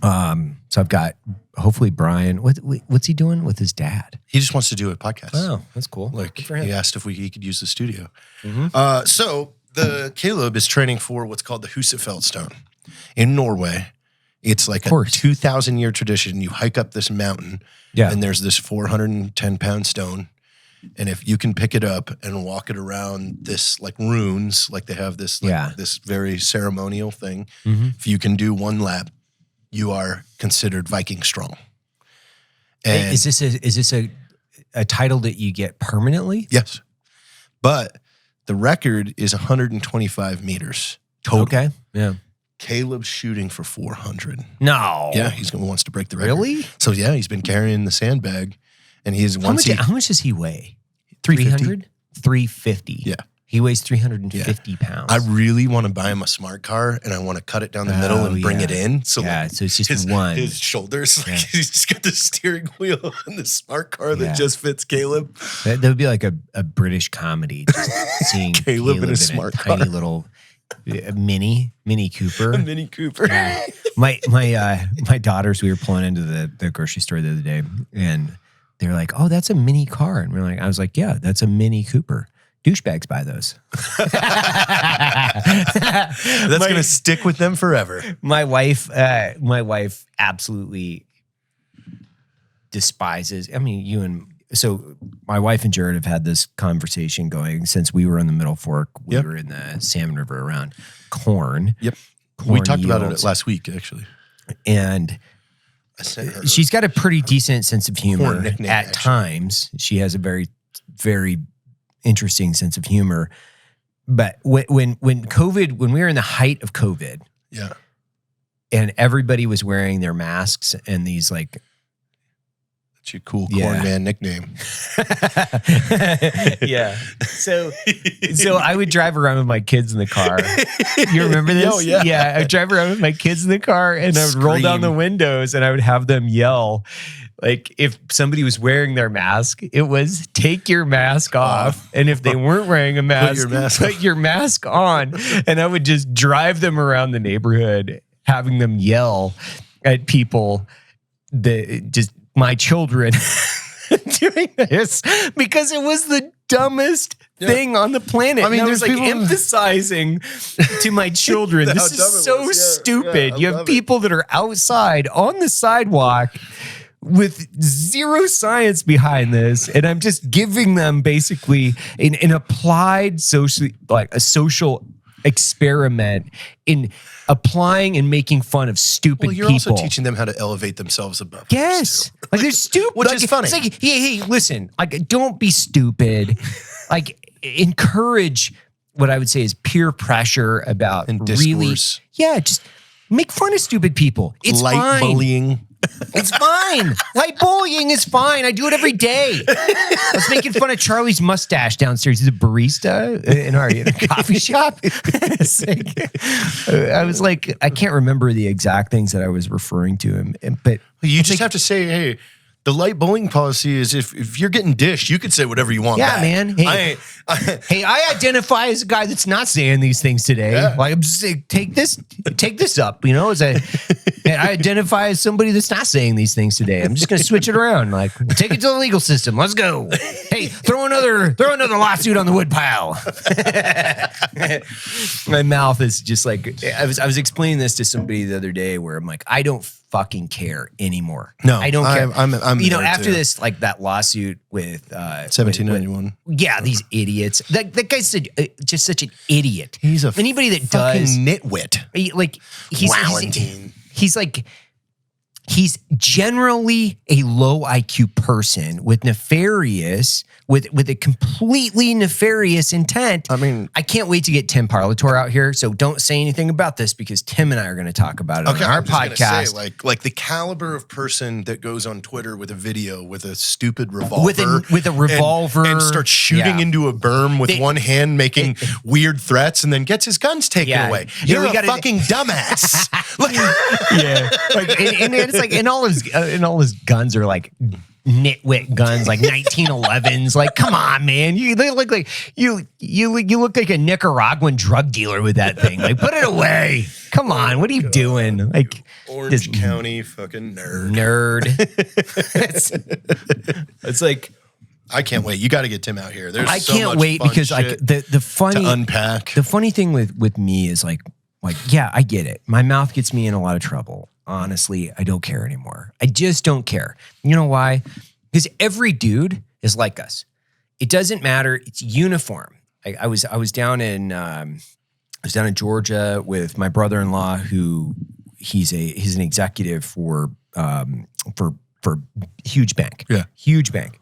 so I've got hopefully Brian. What's he doing with his dad? He just wants to do a podcast. Oh, that's cool. Like Good for him. he asked if he could use the studio. Mhm. So the Caleb is training for what's called the Husefeld Stone in Norway. It's like a 2,000-year tradition. You hike up this mountain, and there's this 410-pound stone. And if you can pick it up and walk it around this like runes, like they have this this very ceremonial thing. Mm-hmm. If you can do one lap, you are considered Viking Strong. And Is this a title that you get permanently? yes, but the record is 125 meters total. Okay. Yeah. Caleb's shooting for 400. No. Yeah, he wants to break the record. Really? So yeah, he's been carrying the sandbag, and How much does he weigh? 350. 350. Yeah. He weighs 350 pounds. I really want to buy him a smart car, and I want to cut it down the middle and bring it in. So so it's just one. His shoulders, like he's just got the steering wheel and the smart car that Yeah. just fits Caleb. That would be like a British comedy, just seeing Caleb in a smart car. tiny little Mini Cooper. A Mini Cooper. Yeah. My daughters, we were pulling into the grocery store the other day, and they're like, "Oh, that's a mini car," and I was like, "Yeah, that's a Mini Cooper." Douchebags buy those. That's going to stick with them forever. My wife absolutely despises. I mean, so my wife and Jared have had this conversation going since we were in the Middle Fork. We Yep. were in the Salmon River around corn. Yep. Corn We talked about yields. it last week, actually. And I sent her. she's got a pretty decent sense of humor Corn nickname, at actually. times. She has a very, very interesting sense of humor. But when we were in the height of COVID, Yeah. and everybody was wearing their masks and these like That's your cool Yeah. corn man nickname. yeah. So I would drive around with my kids in the car. You remember this? Oh, yeah. Yeah. I would drive around with my kids in the car, and I would roll down the Scream. windows, and I would have them yell. Like if somebody was wearing their mask, it was take your mask off. And if they weren't wearing a mask, put your mask on. And I would just drive them around the neighborhood, having them yell at people just my children doing this because it was the dumbest thing on the planet. I mean, and I was there's like people- emphasizing to my children, How this dumb is it so was. Yeah, stupid. yeah, I You have love it. people that are outside on the sidewalk with zero science behind this, and I'm just giving them basically an applied social experiment in applying and making fun of stupid Well, you're people. also teaching them how to elevate themselves above. Yes, like they're stupid, which is funny. It's like, hey, listen, like don't be stupid. Like encourage what I would say is peer pressure about And really, discourse. just make fun of stupid people. It's Light fine. bullying. It's fine. Light bullying is fine. I do it every day. I was making fun of Charlie's mustache downstairs. He's a barista in our coffee shop. It's like, I was like, I can't remember the exact things that I was referring to him, but You just have to say, hey, the light bullying policy is if you're getting dished, you can say whatever you want. yeah, back. man. Hey, I identify as a guy that's not saying these things today. Yeah. Like, I'm just saying, take this up. As I identify as somebody that's not saying these things today. I'm just going to switch it around. Like, take it to the legal system. Let's go. Hey, throw another lawsuit on the wood pile. My mouth is just like, I was explaining this to somebody the other day where I'm like, I don't fucking care anymore. No, I don't care. I'm there after too. this, like that lawsuit with 1791. yeah, these idiots. That guy's just such an idiot. He's a anybody that fucking does nitwit. He's generally a low IQ person with a completely nefarious intent. I mean, I can't wait to get Tim Parlator out here. So don't say anything about this because Tim and I are going to talk about it on our I'm just gonna podcast. say, like the caliber of person that goes on Twitter with a video with a stupid revolver, with a revolver and starts shooting Yeah. into a berm with one hand, making weird threats, and then gets his guns taken Yeah. away. Yeah, You're we a gotta- fucking dumbass. Yeah, like, and it's like, and all his guns are like nitwit guns, like 1911s. Like, come on, man, they look like you look like a Nicaraguan drug dealer with that thing. Like, put it away. Come on, what are you doing? Like, Orange County fucking nerd. It's like, I can't wait. You got to get Tim out here. There's I so can't much wait fun because like shit the funny to unpack. The funny thing with me is like, yeah, I get it. My mouth gets me in a lot of trouble. Honestly, I don't care anymore. I just don't care. You know why? Because every dude is like us. It doesn't matter. It's uniform. I was down in Georgia with my brother-in-law, who he's an executive for huge bank. Yeah. Huge bank.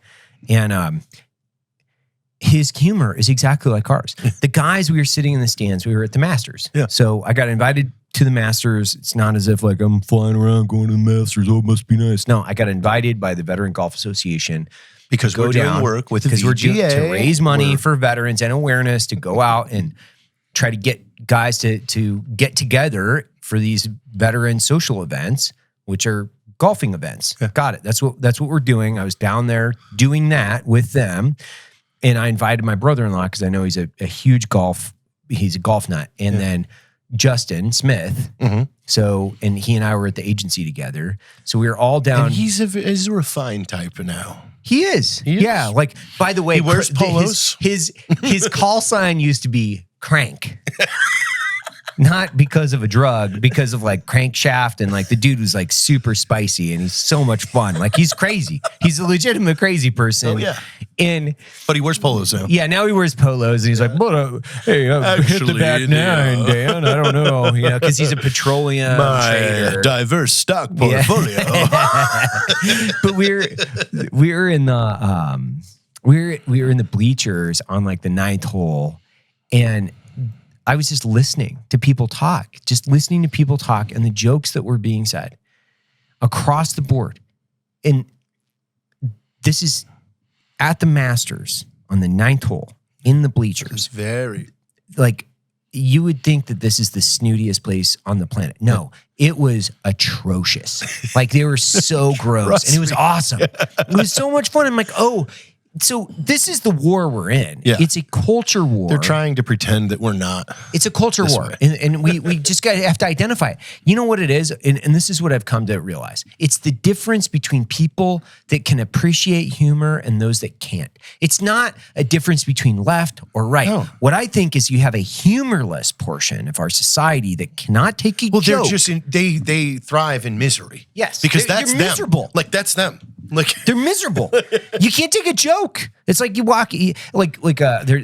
And his humor is exactly like ours. The guys, we were sitting in the stands, we were at the Masters. Yeah. So I got invited to the Masters. It's not as if like I'm flying around going to the Masters. Oh, it must be nice. No, I got invited by the Veteran Golf Association Because to go we're down doing work with the because we're doing VGA. to raise money We're- for veterans and awareness to go out and try to get guys to get together for these veteran social events, which are golfing events. Yeah. Got it. That's what we're doing. I was down there doing that with them. And I invited my brother-in-law because I know he's a huge he's a golf nut. And then Justin Smith. Mm-hmm. So, and he and I were at the agency together. So we were all down. And he's a refined type now. He is. He is. Yeah. Like, by the way, He wears polos. His call sign used to be Crank. Not because of a drug, because of like crankshaft, and like the dude was like super spicy and he's so much fun. Like, he's crazy. He's a legitimate crazy person. Oh, yeah. And But he wears polos now. yeah, now he wears polos and he's like, but hey, hit the Actually, back nine, Dan. I don't know, because he's a petroleum trader. diverse stock portfolio. But we were in the we were in the bleachers on like the 9th hole, and I was just listening to people talk, and the jokes that were being said across the board. And this is at the Masters on the 9th hole in the bleachers. It's very Like, you would think that this is the snootiest place on the planet. No, it was atrocious. Like, they were so gross, and it was awesome. It was so much fun. I'm like, oh, So this is the war we're in. Yeah. It's a culture war. They're trying to pretend that we're not. It's a culture war. And we just have to identify it. You know what it is? And this is what I've come to realize. It's the difference between people that can appreciate humor and those that can't. It's not a difference between left or right. No. What I think is you have a humorless portion of our society that cannot take a joke. They're just they thrive in misery. Yes. Because They're that's them. miserable. Like that's them. Like they're miserable. You can't take a joke. It's like you walk there's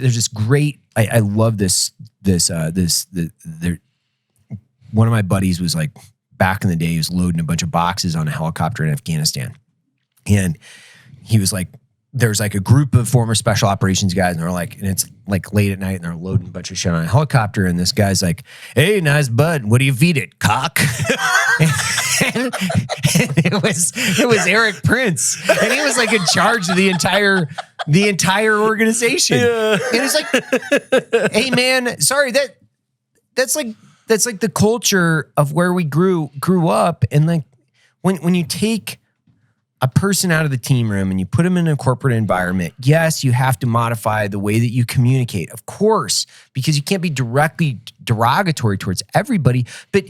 this great. I love this. One of my buddies was like back in the day. He was loading a bunch of boxes on a helicopter in Afghanistan, and he was like, there's like a group of former special operations guys, and they're like, and it's like late at night, and they're loading a bunch of shit on a helicopter, and this guy's like, "Hey, nice bud, what do you feed it? Cock?" and it was Eric Prince, and he was like in charge of the entire organization. Yeah. And he's like, "Hey, man, sorry that's like the culture of where we grew up, and like when you take a person out of the team room and you put them in a corporate environment, yes, you have to modify the way that you communicate, of course, because you can't be directly derogatory towards everybody. But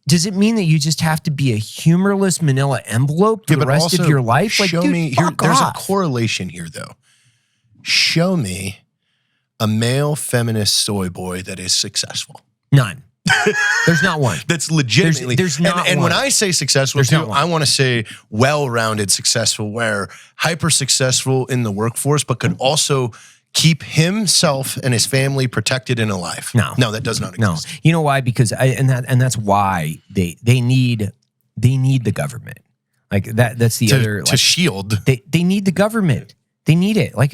does it mean that you just have to be a humorless manila envelope for the rest of your life? Like, dude, me, there's a correlation here, though. Show me a male feminist soy boy that is successful. None. There's not one. That's legitimately. There's not and one. when I say successful, too, I want to say well-rounded successful, where hyper successful in the workforce, but could also keep himself and his family protected and alive. No, that does not exist. No, you know why? Because that's why they need the government. Like that's the other to shield. They need the government. They need it. Like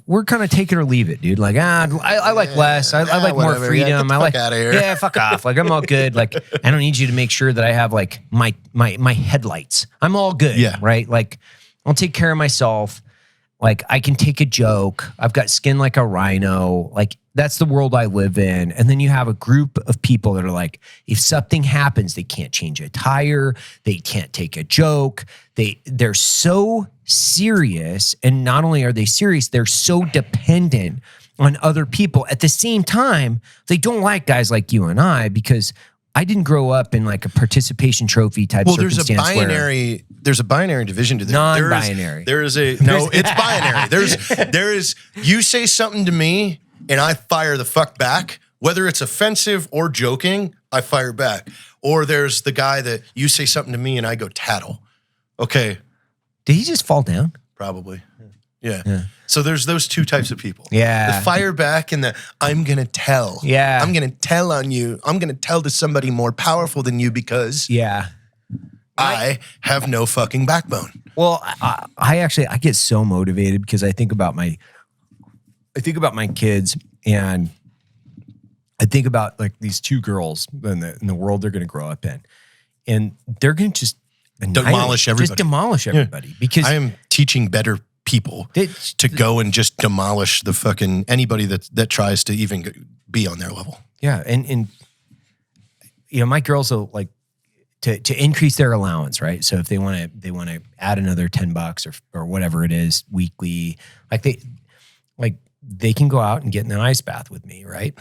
we're kind of take it or leave it, dude. Like I like less. I like more freedom. Get the fuck out of here. Yeah, fuck off. Like I'm all good. Like I don't need you to make sure that I have like my headlights. I'm all good. Yeah. Right. Like I'll take care of myself. Like I can take a joke. I've got skin like a rhino. Like that's the world I live in. And then you have a group of people that are like, if something happens, they can't change a tire. They can't take a joke. They're so serious. And not only are they serious, they're so dependent on other people. At the same time, they don't like guys like you and I because I didn't grow up in like a participation trophy type circumstance. There's a binary division to this. Non-binary. It's binary. There is you say something to me and I fire the fuck back, whether it's offensive or joking, I fire back. Or there's the guy that you say something to me and I go tattle. Okay. Did he just fall down? Probably. Yeah. So there's those two types of people. Yeah. The fire back and the I'm going to tell. Yeah. I'm going to tell on you. I'm going to tell to somebody more powerful than you because I have no fucking backbone. Well, I get so motivated because I think about my kids and I think about like these two girls in the world they're going to grow up in. And they're going to just demolish everybody. Just demolish everybody. Because I am teaching better people to go and just demolish the fucking anybody that tries to even be on their level. Yeah, and you know, my girls will like to increase their allowance, right? So if they want to add another $10 or whatever it is weekly, they can go out and get in an ice bath with me, right?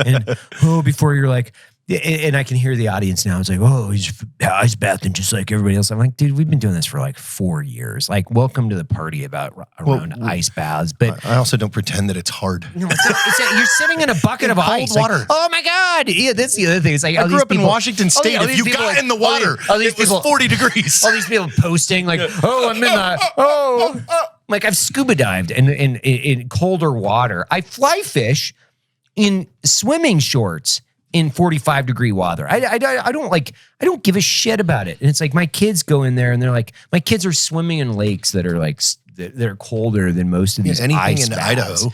and before you're like. And I can hear the audience now. It's like, oh, he's ice bathing just like everybody else. I'm like, dude, we've been doing this for like 4 years. Like, welcome to the party around ice baths. But I also don't pretend that it's hard. No, you're sitting in a bucket of ice. Cold water. Like, oh my God. Yeah, that's the other thing. It's like, I grew up in Washington State. If you got in the water, it was 40 degrees. All these people posting like, oh, I'm in the, like I've scuba dived in colder water. I fly fish in swimming shorts. In 45-degree water. I don't give a shit about it. And it's like my kids go in there and they're like, my kids are swimming in lakes that are like, they're colder than most of these anything in baths. Idaho.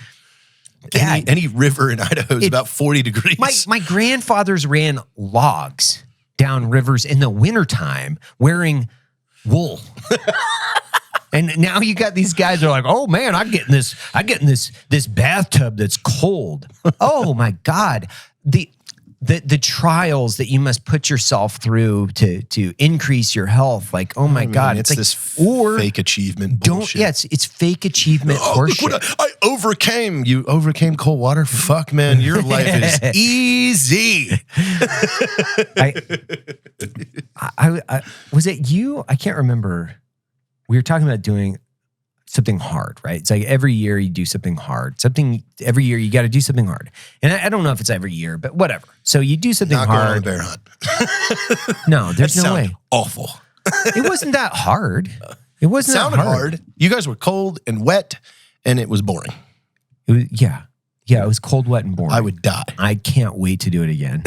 Yeah. Any river in Idaho is about 40 degrees. My grandfathers ran logs down rivers in the wintertime wearing wool. And now you got these guys that are like, oh man, I'm getting this bathtub that's cold. Oh my God. the trials that you must put yourself through to increase your health. Like, oh my God, it's like, this fake achievement bullshit. It's fake achievement horseshit. Look what I overcame. You overcame cold water? Fuck, man, your life is easy. I was it you? I can't remember. We were talking about doing something hard, right? It's like every year you do something hard. Every year you got to do something hard. And I don't know if it's every year, but whatever. So you do something Not hard. going on a bear hunt. No, there's no way. Awful. It wasn't that hard. It wasn't Sounded that hard. You guys were cold and wet, and it was boring. It was, yeah, it was cold, wet, and boring. I would die. I can't wait to do it again.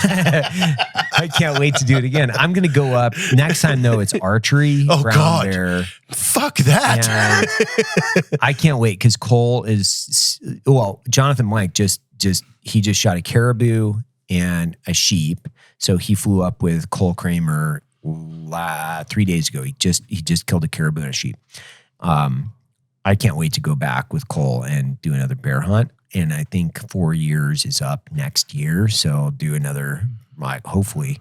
I can't wait to do it again. I'm going to go up. Next time, though, it's archery. Oh, brown God. bear. Fuck that. And I can't wait because Cole is, Jonathan Mike he just shot a caribou and a sheep. So he flew up with Cole Kramer 3 days ago. He just killed a caribou and a sheep. I can't wait to go back with Cole and do another bear hunt. And I think 4 years is up next year. So I'll do another, like, hopefully,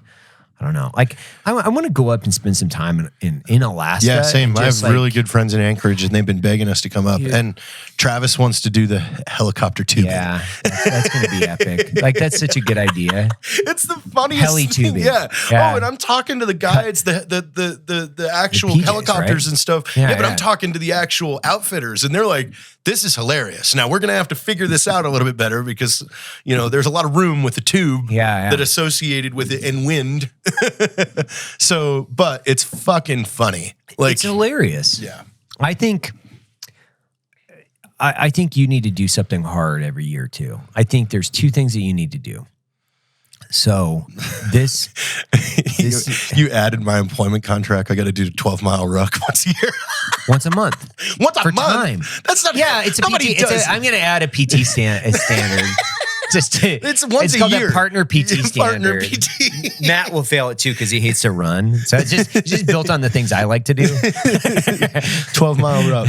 I don't know. Like, I want to go up and spend some time in Alaska. Yeah, same. I have like, really good friends in Anchorage, and they've been begging us to come up. Yeah. And Travis wants to do the helicopter tubing. Yeah, that's going to be epic. Like, that's such a good idea. It's the funniest Heli thing. tubing. Yeah. Yeah. Oh, and I'm talking to the guys, the actual PJs, helicopters right? and stuff. Yeah, But yeah. I'm talking to the actual outfitters, and they're like, this is hilarious. Now, we're going to have to figure this out a little bit better because, there's a lot of room with the tube that associated with it and wind. So, but it's fucking funny. Like, It's hilarious. yeah. I think you need to do something hard every year too. I think there's two things that you need to do. So this you added my employment contract. I got to do a 12-mile ruck once a year. once a month. Once a for month? time. That's not. Yeah, it's a nobody PT. does. I'm going to add a PT standard. It's once a called year. The partner PT Partner standard. PT. Matt will fail it too because he hates to run. So it's just built on the things I like to do. 12-mile ruck.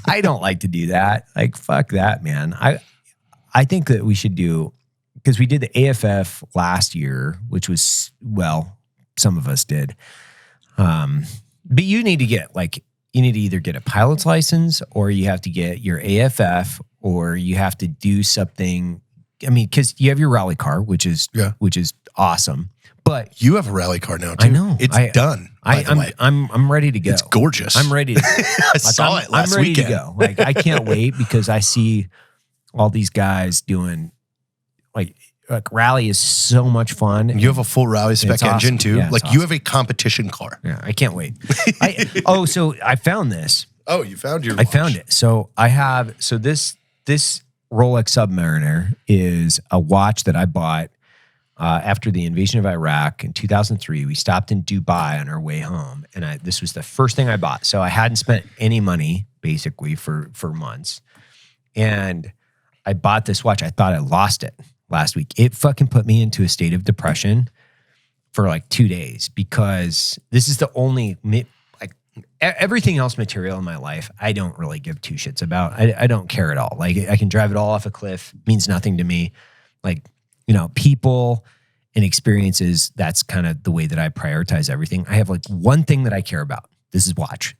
I don't like to do that. Like, fuck that, man. I think that we should do, because we did the AFF last year, which was, some of us did. But you need to either get a pilot's license, or you have to get your AFF, or you have to do something. I mean, because you have your rally car, which is awesome. But You have a rally car now, too. I know. It's done. By the way. I'm ready to go. It's gorgeous. I'm ready to go. I saw it last I'm ready weekend. to go. Like, I can't wait because I see all these guys doing like rally is so much fun. You have a full rally spec It's awesome. engine, too. Yeah, it's You have a competition car. Yeah, I can't wait. So I found this. Oh, you found your I found it. So this Rolex Submariner is a watch that I bought after the invasion of Iraq in 2003. We stopped in Dubai on our way home, and this was the first thing I bought. So I hadn't spent any money basically for months, and I bought this watch. I thought I lost it last week. It fucking put me into a state of depression for like 2 days because this is the only. Everything else material in my life, I don't really give two shits about. I don't care at all. Like, I can drive it all off a cliff. Means nothing to me. Like, people and experiences, that's kind of the way that I prioritize everything. I have like one thing that I care about. This watch.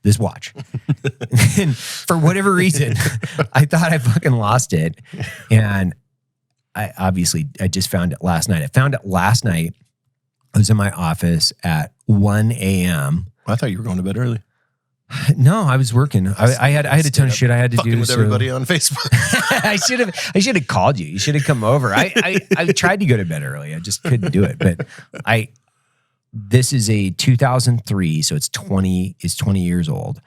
And for whatever reason, I thought I fucking lost it. And I just found it last night. I found it last night. I was in my office at 1 a.m. I thought you were going to bed early. No, I was working. I had a ton of shit I had to Fucking do. with everybody on Facebook. I should have called you. You should have come over. I tried to go to bed early. I just couldn't do it. But this is a 2003, so it's 20 years old.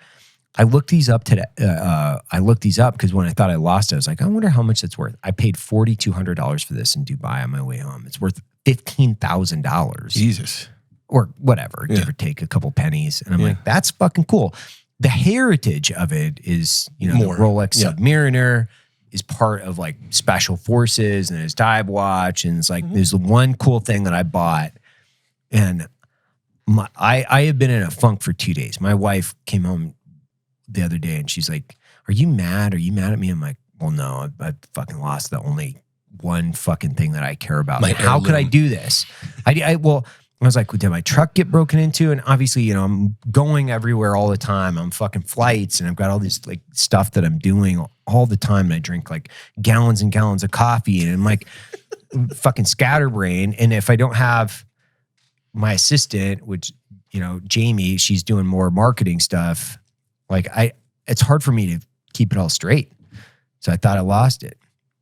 I looked these up today. I looked these up because when I thought I lost it, I was like, I wonder how much it's worth. I paid $4,200 for this in Dubai on my way home. It's worth $15,000. Jesus. Or whatever, give or take a couple pennies. And I'm like, that's fucking cool. The heritage of it is, the Rolex Submariner is part of like special forces and his dive watch. And it's like, there's the one cool thing that I bought. And I have been in a funk for 2 days. My wife came home the other day and she's like, are you mad? Are you mad at me? I'm like, well, no, I fucking lost the only one fucking thing that I care about. My How could I heirloom. do this? I was like, did my truck get broken into? And obviously, you know, I'm going everywhere all the time. I'm fucking flights and I've got all this like stuff that I'm doing all the time. And I drink like gallons and gallons of coffee and I'm like fucking scatterbrain. And if I don't have my assistant, which, you know, Jamie, she's doing more marketing stuff. Like it's hard for me to keep it all straight. So I thought I lost it.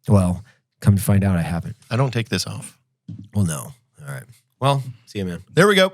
Well, come to find out I haven't. I don't take this off. Well, no. All right. Well, see you, man. There we go.